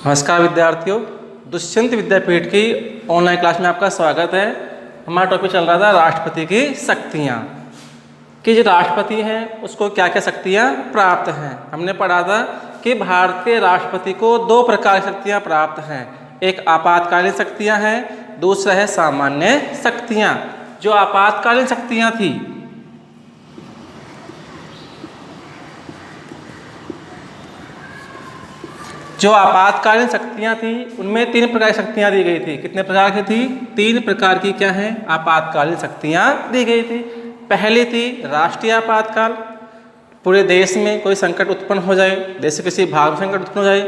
नमस्कार विद्यार्थियों, दुष्यंत विद्यापीठ की ऑनलाइन क्लास में आपका स्वागत है। हमारा टॉपिक चल रहा था राष्ट्रपति की शक्तियाँ, कि जो राष्ट्रपति हैं उसको क्या क्या शक्तियाँ प्राप्त हैं। हमने पढ़ा था कि भारत के राष्ट्रपति को दो प्रकार की शक्तियाँ प्राप्त हैं, एक आपातकालीन शक्तियाँ हैं, दूसरा है सामान्य शक्तियाँ। जो आपातकालीन शक्तियाँ थी उनमें तीन प्रकार की शक्तियाँ दी गई थी। कितने प्रकार की थी? तीन प्रकार की क्या है? आपातकालीन शक्तियाँ दी गई थी। पहली थी राष्ट्रीय आपातकाल, पूरे देश में कोई संकट उत्पन्न हो जाए, देश के किसी भाग में संकट उत्पन्न हो जाए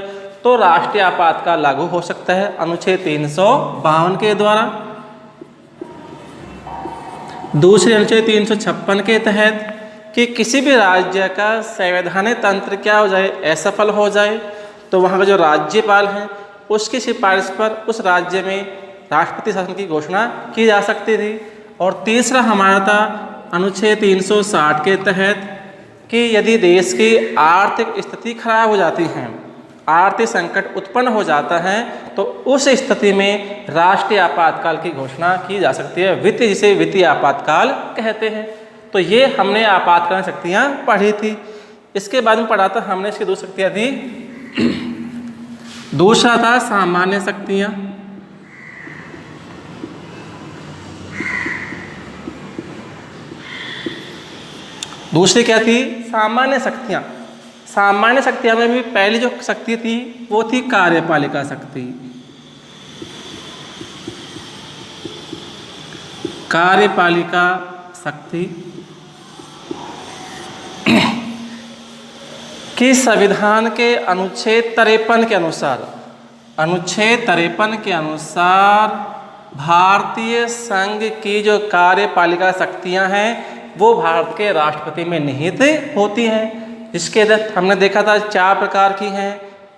तो राष्ट्रीय आपातकाल लागू हो सकता है अनुच्छेद 352 के द्वारा। दूसरे अनुच्छेद 356 के तहत कि किसी भी राज्य का संवैधानिक तंत्र क्या हो जाए, असफल हो जाए तो वहाँ का जो राज्यपाल हैं उसकी सिफारिश पर उस राज्य में राष्ट्रपति शासन की घोषणा की जा सकती थी। और तीसरा हमारा था अनुच्छेद 360 के तहत कि यदि देश की आर्थिक स्थिति खराब हो जाती है, आर्थिक संकट उत्पन्न हो जाता है तो उस स्थिति में राष्ट्रीय आपातकाल की घोषणा की जा सकती है, जिसे वित्तीय आपातकाल कहते हैं। तो ये हमने आपातकालीन शक्तियाँ पढ़ी थी। इसके बाद में पढ़ा था हमने इसकी दो शक्तियाँ थी। दूसरा था सामान्य शक्तियाँ। दूसरी क्या थी? सामान्य शक्तियाँ। सामान्य शक्तियाँ में भी पहली जो शक्ति थी वो थी कार्यपालिका शक्ति। कार्यपालिका शक्ति कि संविधान के अनुच्छेद 53 के अनुसार भारतीय संघ की जो कार्यपालिका शक्तियां हैं वो भारत के राष्ट्रपति में निहित होती हैं। इसके तहत हमने देखा था 4 प्रकार की हैं।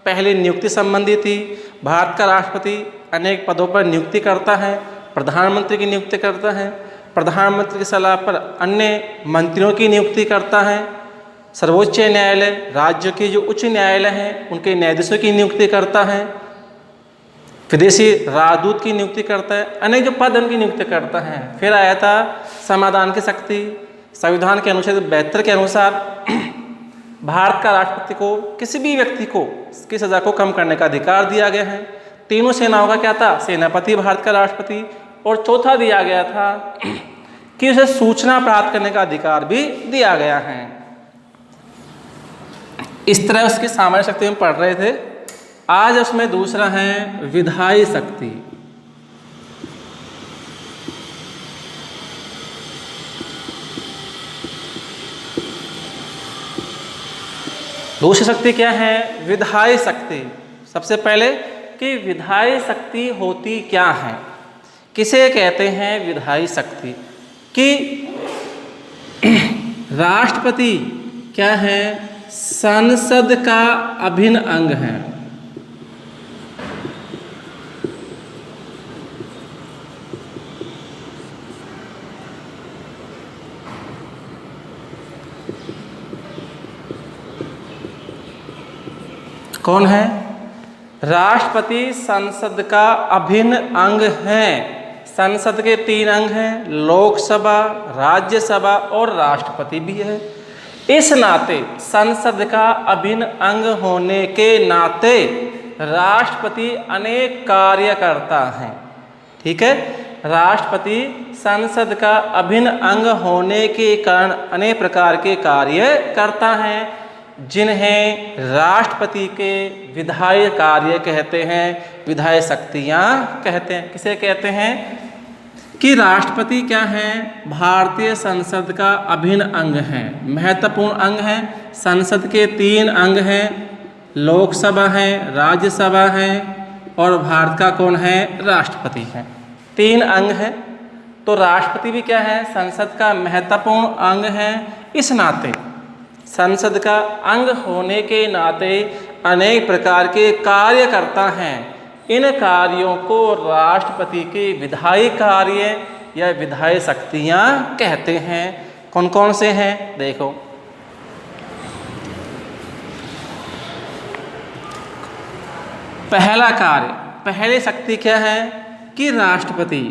पहली नियुक्ति संबंधी थी। भारत का राष्ट्रपति अनेक पदों पर नियुक्ति करता है, प्रधानमंत्री की नियुक्ति करता है, प्रधानमंत्री की सलाह पर अन्य मंत्रियों की नियुक्ति करता है, सर्वोच्च न्यायालय, राज्यों के जो उच्च न्यायालय हैं उनके न्यायाधीशों की नियुक्ति करता है, विदेशी राजदूत की नियुक्ति करता है, अनेक जो पद उनकी नियुक्ति करता है। फिर आया था समाधान की शक्ति। संविधान के अनुच्छेद 72 के अनुसार भारत का राष्ट्रपति को किसी भी व्यक्ति को की सजा को कम करने का अधिकार दिया गया है। तीनों सेनाओं का क्या था? सेनापति भारत का राष्ट्रपति। और चौथा दिया गया था कि उसे सूचना प्राप्त करने का अधिकार भी दिया गया है। इस तरह उसकी सामान्य शक्ति हम पढ़ रहे थे। आज उसमें दूसरा है विधायी शक्ति। दूसरी शक्ति क्या है? विधायी शक्ति। सबसे पहले कि विधायी शक्ति होती क्या है, किसे कहते हैं विधायी शक्ति? कि राष्ट्रपति क्या है? संसद का अभिन्न अंग है। कौन है? राष्ट्रपति संसद का अभिन्न अंग है। संसद के 3 अंग हैं, लोकसभा, राज्यसभा और राष्ट्रपति भी है। इस नाते संसद का अभिन्न अंग होने के नाते राष्ट्रपति अनेक कार्य करता है। ठीक है, राष्ट्रपति संसद का अभिन्न अंग होने के कारण अनेक प्रकार के कार्य करता है, जिन्हें राष्ट्रपति के विधायी कार्य कहते हैं, विधायी शक्तियाँ कहते हैं। किसे कहते हैं? कि राष्ट्रपति क्या है? भारतीय संसद का अभिन्न अंग है, महत्वपूर्ण अंग है। संसद के 3 अंग हैं, लोकसभा है, राज्यसभा है और भारत का कौन है? राष्ट्रपति है। 3 अंग है। तो राष्ट्रपति भी क्या है? संसद का महत्वपूर्ण अंग है। इस नाते संसद का अंग होने के नाते अनेक प्रकार के कार्य करता है। इन कार्यों को राष्ट्रपति के विधायी कार्य या विधायी शक्तियाँ कहते हैं। कौन कौन से हैं? देखो, पहला कार्य, पहली शक्ति क्या है कि राष्ट्रपति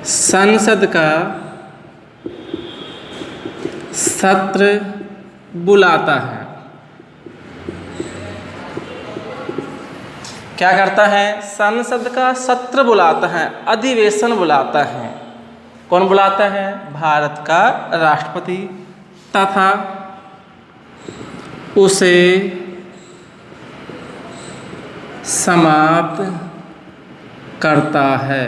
संसद का सत्र बुलाता है। क्या करता है? संसद का सत्र बुलाता है, अधिवेशन बुलाता है। कौन बुलाता है? भारत का राष्ट्रपति, तथा उसे समाप्त करता है।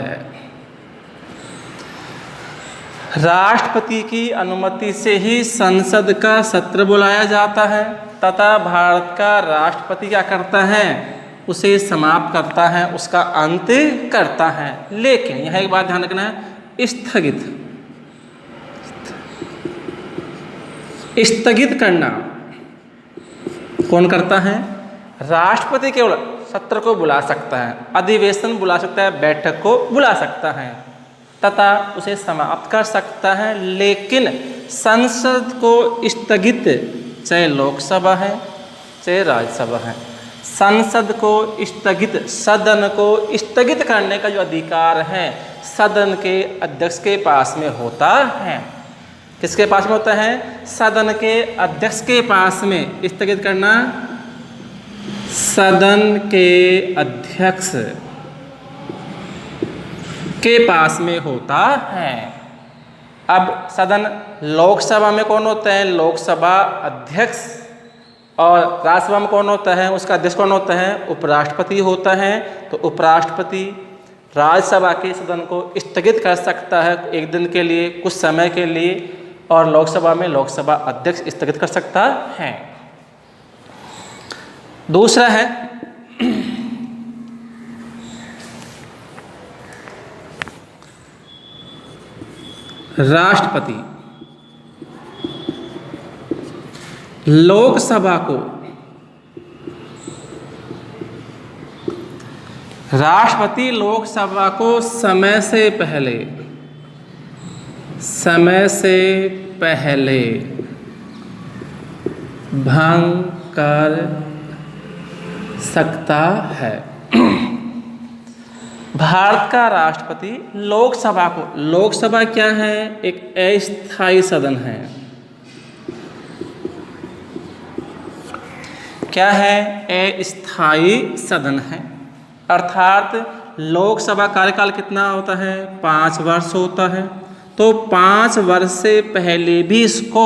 राष्ट्रपति की अनुमति से ही संसद का सत्र बुलाया जाता है तथा भारत का राष्ट्रपति क्या करता है? उसे समाप्त करता है, उसका अंत करता है। लेकिन यहाँ एक बात ध्यान रखना है, स्थगित करना कौन करता है? राष्ट्रपति केवल सत्र को बुला सकता है, अधिवेशन बुला सकता है, बैठक को बुला सकता है तथा उसे समाप्त कर सकता है। लेकिन संसद को स्थगित, चाहे लोकसभा है चाहे राज्यसभा है, संसद को स्थगित, सदन को स्थगित करने का जो अधिकार है सदन के अध्यक्ष के पास में होता है। किसके पास में होता है? सदन के अध्यक्ष के पास में स्थगित करना सदन के अध्यक्ष के पास में होता है। अब सदन, लोकसभा में कौन होता है? लोकसभा अध्यक्ष। और राज्यसभा में कौन होता है? उसका अध्यक्ष कौन होता है? उपराष्ट्रपति होता है। तो उपराष्ट्रपति राज्यसभा के सदन को स्थगित कर सकता है एक दिन के लिए, कुछ समय के लिए, और लोकसभा में लोकसभा अध्यक्ष स्थगित कर सकता है। दूसरा है राष्ट्रपति लोकसभा को, राष्ट्रपति लोकसभा को समय से पहले भंग कर सकता है। भारत का राष्ट्रपति लोकसभा को, लोकसभा क्या है? एक अस्थायी सदन है। क्या है? अस्थायी सदन है। अर्थात लोकसभा कार्यकाल कितना होता है? 5 वर्ष होता है। तो 5 वर्ष से पहले भी इसको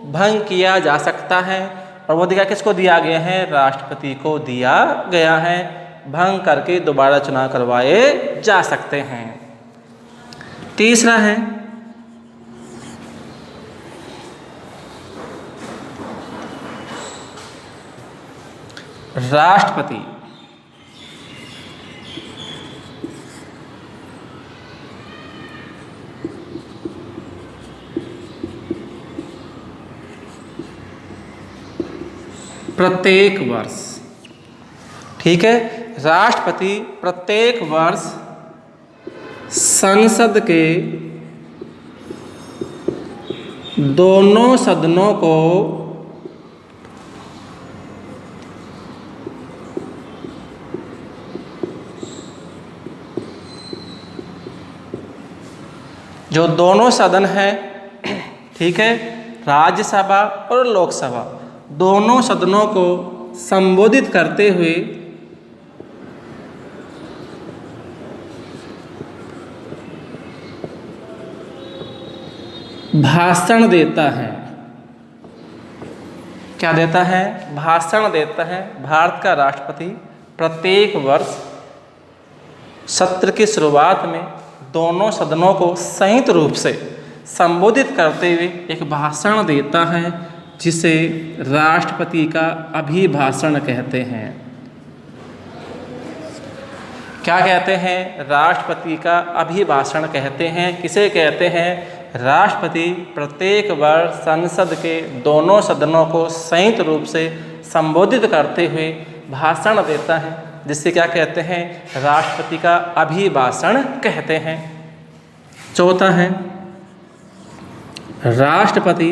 भंग किया जा सकता है, और वो अधिकार किसको दिया गया है? राष्ट्रपति को दिया गया है। भंग करके दोबारा चुनाव करवाए जा सकते हैं। तीसरा है राष्ट्रपति प्रत्येक वर्ष, ठीक है, राष्ट्रपति प्रत्येक वर्ष संसद के दोनों सदनों को जो दोनों सदन हैं, ठीक है, राज्यसभा और लोकसभा, दोनों सदनों को संबोधित करते हुए भाषण देता है। क्या देता है? भाषण देता है। भारत का राष्ट्रपति प्रत्येक वर्ष सत्र की शुरुआत में दोनों सदनों को संयुक्त रूप से संबोधित करते हुए एक भाषण देता है, जिसे राष्ट्रपति का अभिभाषण कहते हैं। क्या कहते हैं? राष्ट्रपति का अभिभाषण कहते हैं। किसे कहते हैं? राष्ट्रपति प्रत्येक वर्ष संसद के दोनों सदनों को संयुक्त रूप से संबोधित करते हुए भाषण देता है, जिससे क्या कहते हैं? राष्ट्रपति का अभिभाषण कहते हैं। चौथा है राष्ट्रपति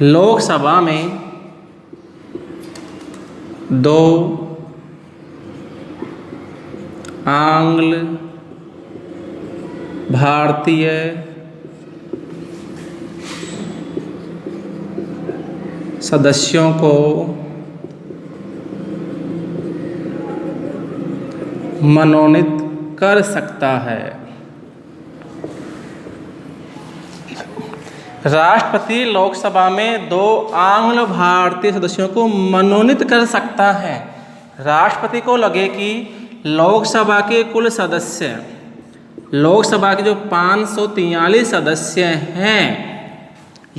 लोकसभा में 2 आंग्ल भारतीय सदस्यों को मनोनीत कर सकता है। राष्ट्रपति लोकसभा में 2 आंग्ल भारतीय सदस्यों को मनोनीत कर सकता है। राष्ट्रपति को लगे कि लोकसभा के कुल सदस्य, लोकसभा के जो 543 सदस्य हैं,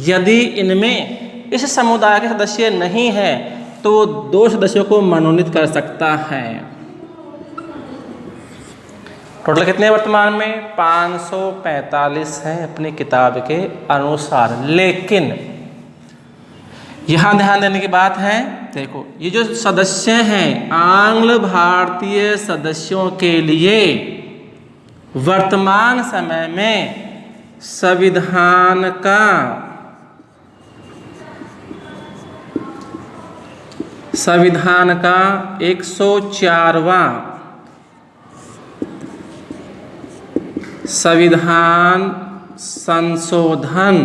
यदि इनमें इस समुदाय के सदस्य नहीं है तो 2 सदस्यों को मनोनीत कर सकता है। टोटल कितने वर्तमान में? 545 हैं अपनी किताब के अनुसार। लेकिन यहाँ ध्यान देने की बात है, देखो ये जो सदस्य हैं आंग्ल भारतीय सदस्यों के लिए वर्तमान समय में संविधान का संविधान का 104वां संविधान संशोधन,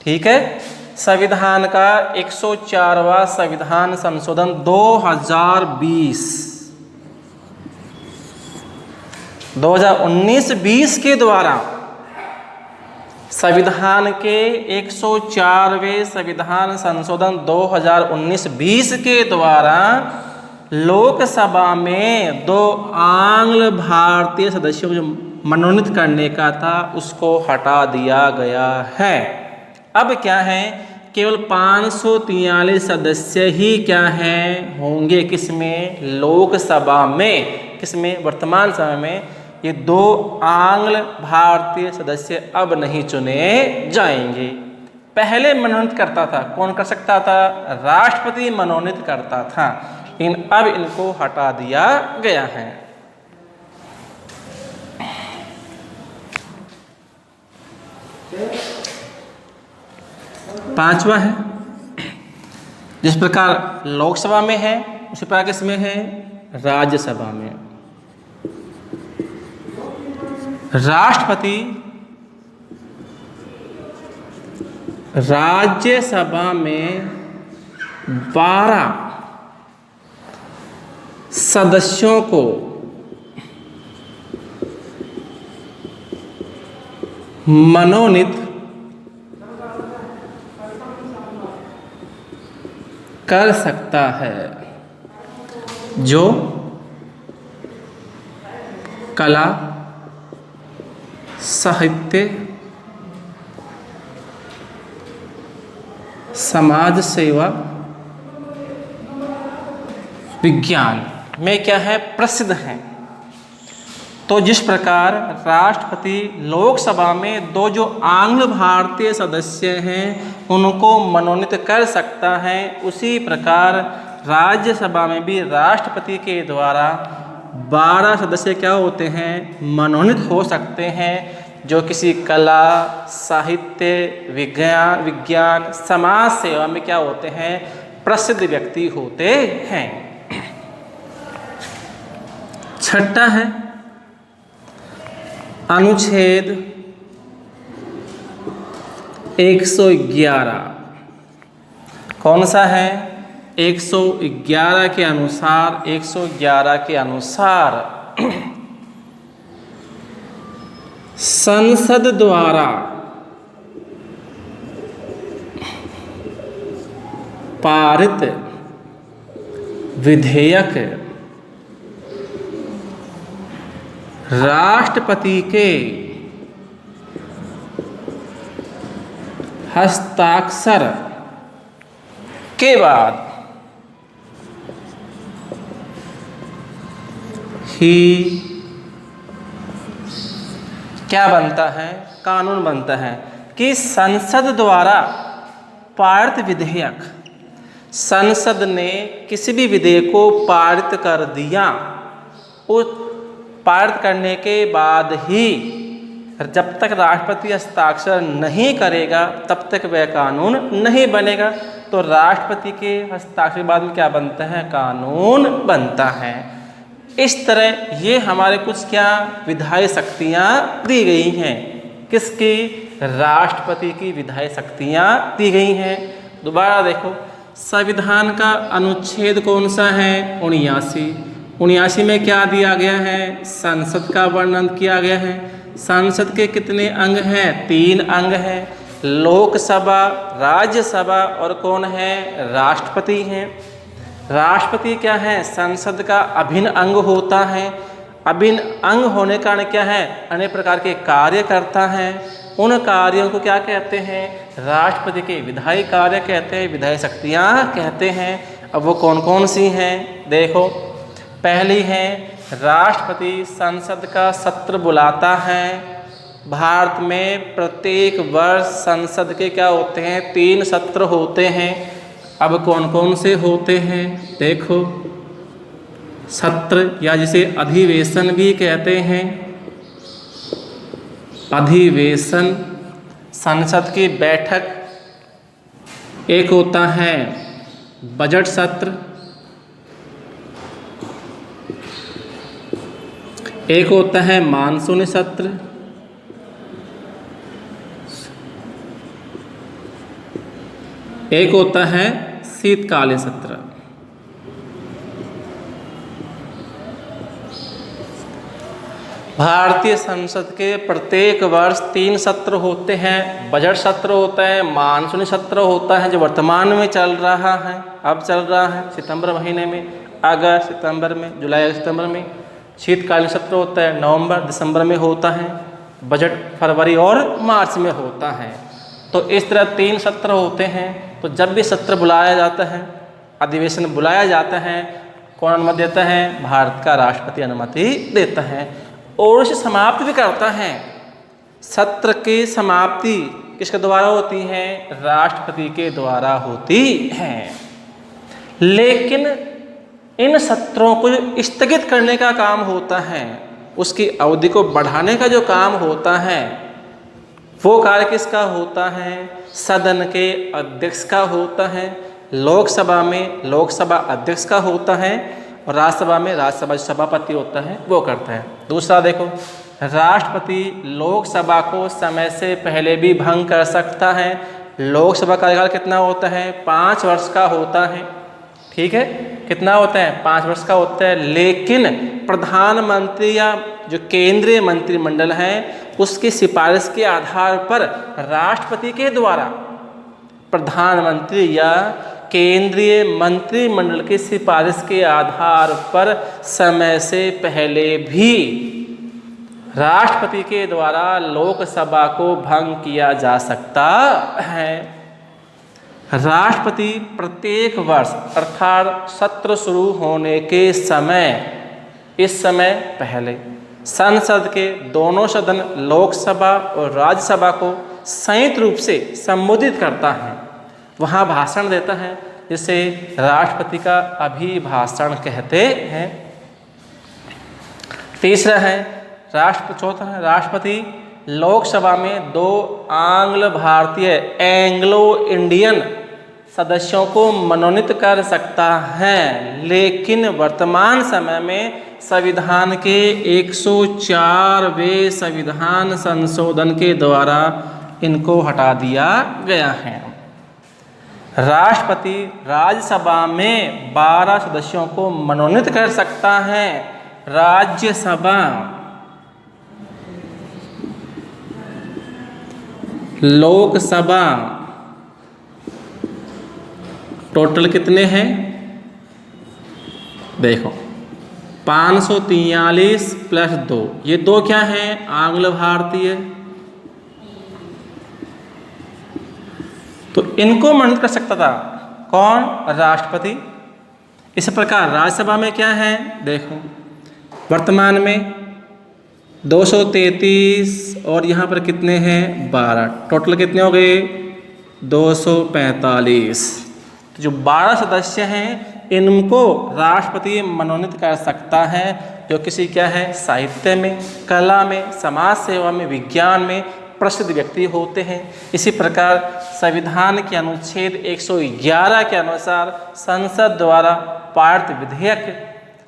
ठीक है, संविधान का 104वां संविधान संशोधन 2019 के द्वारा संविधान के 104वें संविधान संशोधन 2019-20 के द्वारा लोकसभा में 2 आंग्ल भारतीय सदस्यों को जो मनोनीत करने का था उसको हटा दिया गया है। अब क्या है, केवल 543 सदस्य ही क्या हैं होंगे किसमें? लोकसभा में। किसमें? वर्तमान समय में ये 2 आंग्ल भारतीय सदस्य अब नहीं चुने जाएंगे। पहले मनोनीत करता था, कौन कर सकता था? राष्ट्रपति मनोनीत करता था, लेकिन अब इनको हटा दिया गया है। पांचवा है, जिस प्रकार लोकसभा में है उसी प्रकार किसमें है? राज्यसभा में। राष्ट्रपति राज्यसभा में 12 सदस्यों को मनोनीत कर सकता है, जो कला, साहित्य, समाज सेवा, विज्ञान में क्या है? प्रसिद्ध हैं। तो जिस प्रकार राष्ट्रपति लोकसभा में 2 जो आंग्ल भारतीय सदस्य हैं उनको मनोनीत कर सकता है, उसी प्रकार राज्यसभा में भी राष्ट्रपति के द्वारा 12 सदस्य क्या होते हैं? मनोनीत हो सकते हैं, जो किसी कला, साहित्य, विज्ञान, समाज सेवा में क्या होते हैं? प्रसिद्ध व्यक्ति होते हैं। छठा है अनुच्छेद 111। कौन सा है? 111 के अनुसार, 111 के अनुसार संसद द्वारा पारित विधेयक राष्ट्रपति के हस्ताक्षर के बाद ही क्या बनता है? कानून बनता है। कि संसद द्वारा पारित विधेयक, संसद ने किसी भी विधेयक को पारित कर दिया, उस पारित करने के बाद ही जब तक राष्ट्रपति हस्ताक्षर नहीं करेगा तब तक वह कानून नहीं बनेगा। तो राष्ट्रपति के हस्ताक्षर के बाद में क्या बनता है? कानून बनता है। इस तरह ये हमारे कुछ क्या विधायी शक्तियाँ दी गई हैं। किसकी? राष्ट्रपति की विधायी शक्तियाँ दी गई हैं। दोबारा देखो, संविधान का अनुच्छेद कौन सा है? 79 में क्या दिया गया है? संसद का वर्णन किया गया है। संसद के कितने अंग हैं? 3 अंग हैं। लोकसभा, राज्यसभा और कौन है? राष्ट्रपति हैं। राष्ट्रपति क्या है? संसद का अभिन्न अंग होता है। अभिन्न अंग होने का कारण क्या है? अनेक प्रकार के कार्य करता है। उन कार्यों को क्या कहते हैं? राष्ट्रपति के विधायी कार्य कहते हैं, विधायी शक्तियाँ कहते हैं। अब वो कौन कौन सी हैं? देखो, पहली है राष्ट्रपति संसद का सत्र बुलाता है। भारत में प्रत्येक वर्ष संसद के क्या होते हैं? 3 सत्र होते हैं। अब कौन कौन से होते हैं? देखो, सत्र या जिसे अधिवेशन भी कहते हैं। अधिवेशन, संसद की बैठक। एक होता है बजट सत्र, एक होता है मानसून सत्र, एक होता है शीतकालीन सत्र। भारतीय संसद के प्रत्येक वर्ष 3 सत्र होते हैं। बजट सत्र होता है, मानसूनी सत्र होता है जो वर्तमान में चल रहा है, अब चल रहा है सितंबर महीने में, अगस्त सितंबर में, जुलाई सितंबर में। शीतकालीन सत्र होता है नवंबर दिसंबर में होता है। बजट फरवरी और मार्च में होता है। तो इस तरह 3 सत्र होते हैं। तो जब भी सत्र बुलाया जाता है, अधिवेशन बुलाया जाता है, कौन अनुमति देता है? भारत का राष्ट्रपति अनुमति देता है और उसे समाप्त भी करता है। सत्र की समाप्ति किसके द्वारा होती है? राष्ट्रपति के द्वारा होती है। लेकिन इन सत्रों को स्थगित करने का काम होता है, उसकी अवधि को बढ़ाने का जो काम होता है, वो कार्य किसका होता है? सदन के अध्यक्ष का होता है। लोकसभा में लोकसभा अध्यक्ष का होता है और राज्यसभा में राज्यसभा सभापति होता है, वो करता है। दूसरा देखो, राष्ट्रपति लोकसभा को समय से पहले भी भंग कर सकता है। लोकसभा का कार्यकाल कितना होता है? 5 वर्ष का होता है। ठीक है, कितना होता है? 5 वर्ष का होता है। लेकिन प्रधानमंत्री या जो केंद्रीय मंत्रिमंडल है उसकी सिफारिश के आधार पर राष्ट्रपति के द्वारा प्रधानमंत्री या केंद्रीय मंत्रिमंडल की सिफारिश के आधार पर समय से पहले भी राष्ट्रपति के द्वारा लोकसभा को भंग किया जा सकता है। राष्ट्रपति प्रत्येक वर्ष अर्थात सत्र शुरू होने के समय, इस समय पहले संसद के दोनों सदन लोकसभा और राज्यसभा को संयुक्त रूप से संबोधित करता है, वहाँ भाषण देता है, जिसे राष्ट्रपति का अभिभाषण कहते हैं। तीसरा है चौथा है राष्ट्रपति लोकसभा में 2 आंग्ल भारतीय एंग्लो इंडियन सदस्यों को मनोनीत कर सकता है। लेकिन वर्तमान समय में संविधान के 104वें संविधान संशोधन के द्वारा इनको हटा दिया गया है। राष्ट्रपति राज्यसभा में 12 सदस्यों को मनोनीत कर सकता है। राज्यसभा लोकसभा टोटल कितने हैं? देखो 543 + 2, ये 2 क्या हैं? आंग्ल भारतीय। तो इनको मनोनीत कर सकता था कौन? राष्ट्रपति। इस प्रकार राज्यसभा में क्या है? देखो वर्तमान में 233 और यहाँ पर कितने हैं? 12, टोटल कितने हो गए? 245। तो जो 12 सदस्य हैं इनको राष्ट्रपति मनोनीत कर सकता है जो किसी क्या है साहित्य में, कला में, समाज सेवा में, विज्ञान में प्रसिद्ध व्यक्ति होते हैं। इसी प्रकार संविधान के अनुच्छेद 111 के अनुसार संसद द्वारा पारित विधेयक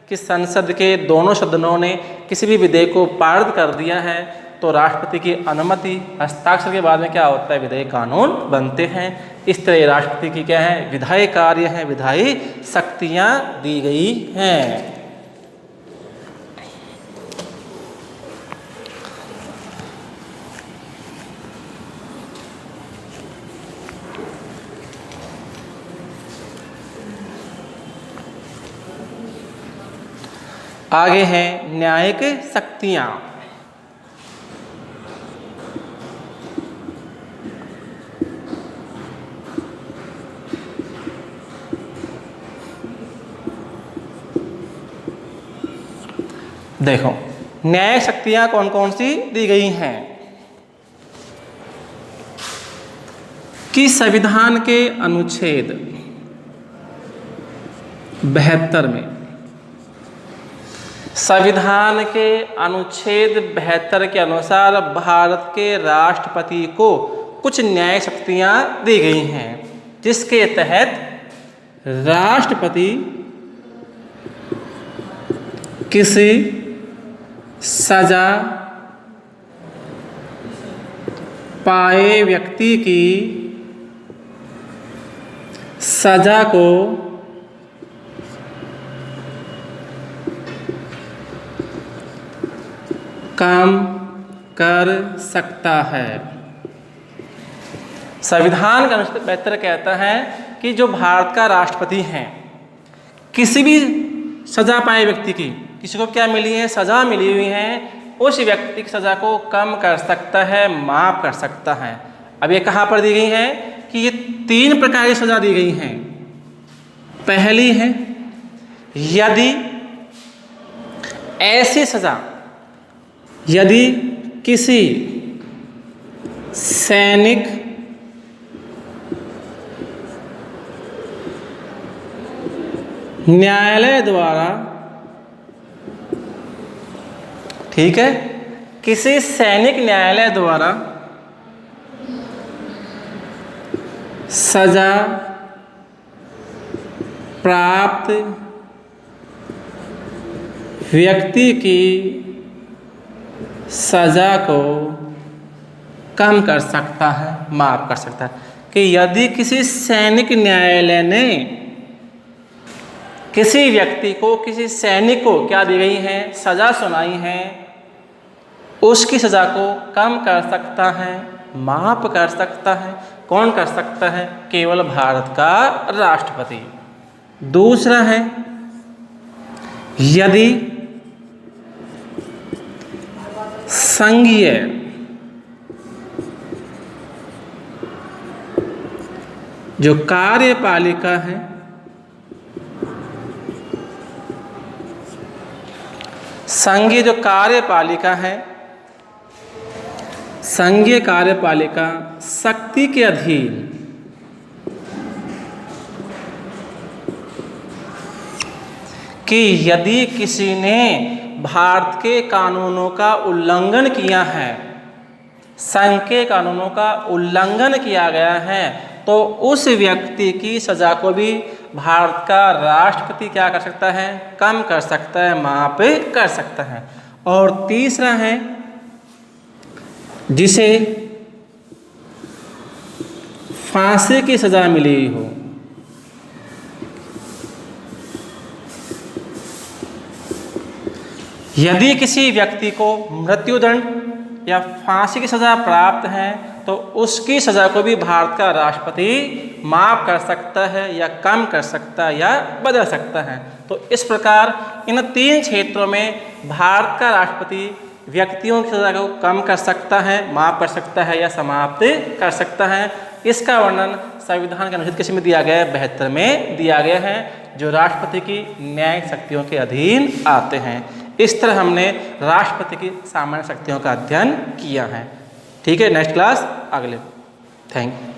कि संसद के दोनों सदनों ने किसी भी विधेयक को पारित कर दिया है तो राष्ट्रपति की अनुमति हस्ताक्षर के बाद में क्या होता है, विधायी कानून बनते हैं। इस तरह राष्ट्रपति की क्या है, विधायी कार्य है, विधायी शक्तियां दी गई हैं। आगे हैं न्यायिक शक्तियां। देखो न्यायिक शक्तियां कौन कौन सी दी गई हैं कि संविधान के अनुच्छेद 72 में, संविधान के अनुच्छेद 72 के अनुसार भारत के राष्ट्रपति को कुछ न्यायिक शक्तियां दी गई हैं, जिसके तहत राष्ट्रपति किसी सजा पाए व्यक्ति की सजा को कम कर सकता है। संविधान का अनुच्छेद 72 कहता है कि जो भारत का राष्ट्रपति है, किसी भी सजा पाए व्यक्ति की, किसी को क्या मिली है, सजा मिली हुई है, उस व्यक्ति की सजा को कम कर सकता है, माफ कर सकता है। अब ये कहाँ पर दी गई है कि ये 3 प्रकार की सजा दी गई हैं। पहली है यदि ऐसी सजा, यदि किसी सैनिक न्यायालय द्वारा, ठीक है, किसी सैनिक न्यायालय द्वारा सजा प्राप्त व्यक्ति की सजा को कम कर सकता है, माफ कर सकता है। कि यदि किसी सैनिक न्यायालय ने किसी व्यक्ति को, किसी सैनिक को क्या दी गई है, सजा सुनाई है, उसकी सजा को कम कर सकता है, माफ कर सकता है। कौन कर सकता है? केवल भारत का राष्ट्रपति। दूसरा है यदि संघीय जो कार्यपालिका है, संघीय जो कार्यपालिका है, संघीय कार्यपालिका शक्ति के अधीन कि यदि किसी ने भारत के कानूनों का उल्लंघन किया है, संघ के कानूनों का उल्लंघन किया गया है, तो उस व्यक्ति की सजा को भी भारत का राष्ट्रपति क्या कर सकता है? कम कर सकता है, माफ कर सकता है। और तीसरा है जिसे फांसी की सजा मिली हो, यदि किसी व्यक्ति को मृत्युदंड या फांसी की सजा प्राप्त है तो उसकी सजा को भी भारत का राष्ट्रपति माफ कर सकता है या कम कर सकता है या बदल सकता है। तो इस प्रकार इन 3 क्षेत्रों में भारत का राष्ट्रपति व्यक्तियों की सजा को कम कर सकता है, माफ कर सकता है या समाप्त कर सकता है। इसका वर्णन संविधान के अनुच्छेद किस में दिया गया है? 72 में दिया गया है, जो राष्ट्रपति की न्यायिक शक्तियों के अधीन आते हैं। इस तरह हमने राष्ट्रपति की सामान्य शक्तियों का अध्ययन किया है। ठीक है, नेक्स्ट क्लास अगले। Thank you.